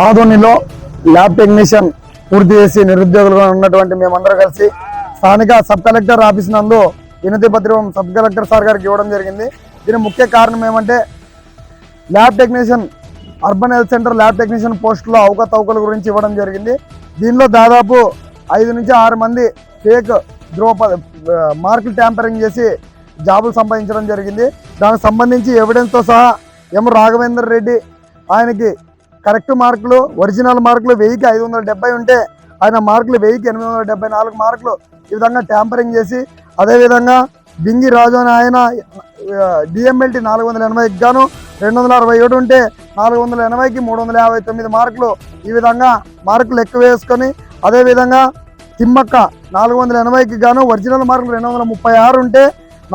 ఆదోనిలో lab technician పూర్తి చేసి నిరుద్యోగులుగా ఉన్నటువంటి మేమందరం కలిసి స్థానిక సబ్ కలెక్టర్ ఆఫీస్ నందు వినతి పత్రం సబ్ కలెక్టర్ సార్ గారికి ఇవ్వడం జరిగింది. దీని ముఖ్య కారణం ఏమంటే lab technician urban health centre lab technician పోస్టులో అవకతవకల గురించి ఇవ్వడం జరిగింది. దీనిలో దాదాపు 5 నుంచి 6 మంది ఫేక్ మార్కులు ట్యాంపరింగ్ చేసి జాబులు సంపాదించడం జరిగింది. దానికి సంబంధించి ఎవిడెన్స్తో సహా రాఘవేందర్ రెడ్డి ఆయనకి కరెక్ట్ మార్కులు ఒరిజినల్ మార్కులు 1570 ఉంటే ఆయన మార్కులు 1874 మార్కులు ఈ విధంగా ట్యాంపరింగ్ చేసి, అదేవిధంగా బింగి రాజు అని ఆయన డిఎంఎల్టీ 480కి గాను 267 ఉంటే 480కి 359 మార్కులు ఈ విధంగా మార్కులు ఎక్కువ వేసుకొని, అదేవిధంగా తిమ్మక్క 480కి గాను ఒరిజినల్ మార్కులు 236 ఉంటే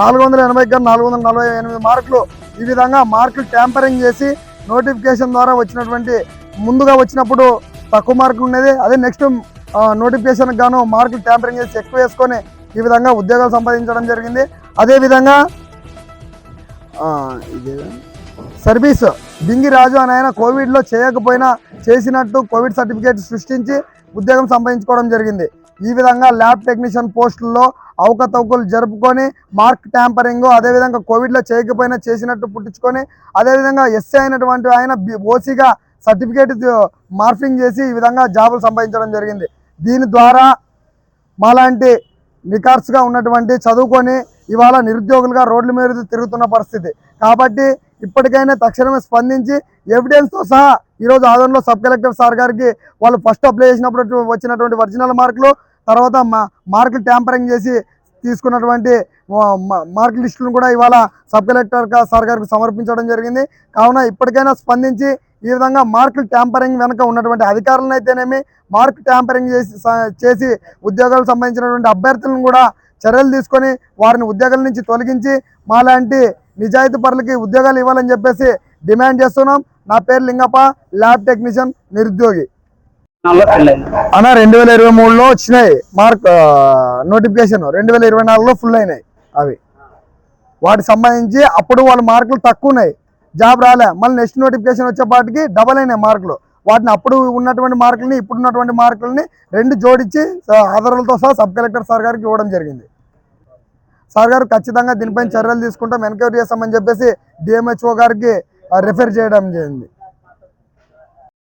480కి గాను 448 మార్కులు ఈ విధంగా మార్కులు ట్యాంపరింగ్ చేసి నోటిఫికేషన్ ద్వారా వచ్చినటువంటి ముందుగా వచ్చినప్పుడు తక్కువ మార్కులు ఉండేది, అదే నెక్స్ట్ నోటిఫికేషన్కి గాను మార్కులు ట్యాంపరింగ్ చేసి ఎక్కువ వేసుకొని ఈ విధంగా ఉద్యోగాలు సంపాదించడం జరిగింది. అదేవిధంగా సర్వీస్ బింగి రాజు అని ఆయన కోవిడ్లో చేయకపోయినా చేసినట్టు కోవిడ్ సర్టిఫికేట్ సృష్టించి ఉద్యోగం సంపాదించుకోవడం జరిగింది. ఈ విధంగా ల్యాబ్ టెక్నీషియన్ పోస్టుల్లో అవకతవకలు జరుపుకొని మార్క్ ట్యాంపరింగ్, అదేవిధంగా కోవిడ్లో చేయకపోయినా చేసినట్టు పుట్టించుకొని, అదేవిధంగా ఎస్సీ అయినటువంటి ఆయన ఓసీగా సర్టిఫికేట్ మార్ఫింగ్ చేసి ఈ విధంగా జాబులు సంపాదించడం జరిగింది. దీని ద్వారా మాలాంటి నికార్స్గా ఉన్నటువంటి చదువుకొని ఇవాళ నిరుద్యోగులుగా రోడ్ల మీద తిరుగుతున్న పరిస్థితి. కాబట్టి ఇప్పటికైనా తక్షణమే స్పందించి ఎవిడెన్స్తో సహా ఈరోజు ఆదోనిలో సబ్ కలెక్టర్ సార్ గారికి వాళ్ళు ఫస్ట్ అప్లై చేసినప్పుడు వచ్చినటువంటి ఒరిజినల్ మార్కులు, తర్వాత మార్కులు ట్యాంపరింగ్ చేసి తీసుకున్నటువంటి మార్క్ లిస్టులను కూడా ఇవాళ సబ్ కలెక్టర్ సార్ గారికి సమర్పించడం జరిగింది. కావున ఇప్పటికైనా స్పందించి ఈ విధంగా మార్కులు ట్యాంపరింగ్ వెనుక ఉన్నటువంటి అధికారులను అయితేనేమి, మార్క్ ట్యాంపరింగ్ చేసి ఉద్యోగాలు సంబంధించినటువంటి అభ్యర్థులను కూడా చర్యలు తీసుకొని వారిని ఉద్యోగాల నుంచి తొలగించి మాలాంటి నిజాయితీ పరులకి ఉద్యోగాలు ఇవ్వాలని చెప్పేసి డిమాండ్ చేస్తున్నాం. నా పేరు లింగప్ప, ల్యాబ్ టెక్నీషియన్, నిరుద్యోగి. అన్న 2023లో వచ్చినాయి మార్క్ నోటిఫికేషన్, 2024లో ఫుల్ అయినాయి. అవి వాటికి సంబంధించి అప్పుడు వాళ్ళ మార్కులు తక్కువ ఉన్నాయి, జాబ్ రాలే. మళ్ళీ నెక్స్ట్ నోటిఫికేషన్ వచ్చేపాటికి డబల్ అయినాయి మార్కులు. వాటిని అప్పుడు ఉన్నటువంటి మార్కులని ఇప్పుడు ఉన్నటువంటి మార్కులని రెండు జోడించి ఆధారాలతో సహా సబ్ కలెక్టర్ సార్ గారికి ఇవ్వడం జరిగింది. సార్ గారు ఖచ్చితంగా దీనిపైన చర్యలు తీసుకుంటాం, ఎన్క్వైరీ చేస్తామని చెప్పేసి డిఎంహెచ్ఓ గారికి రిఫర్ చేయడం జరిగింది.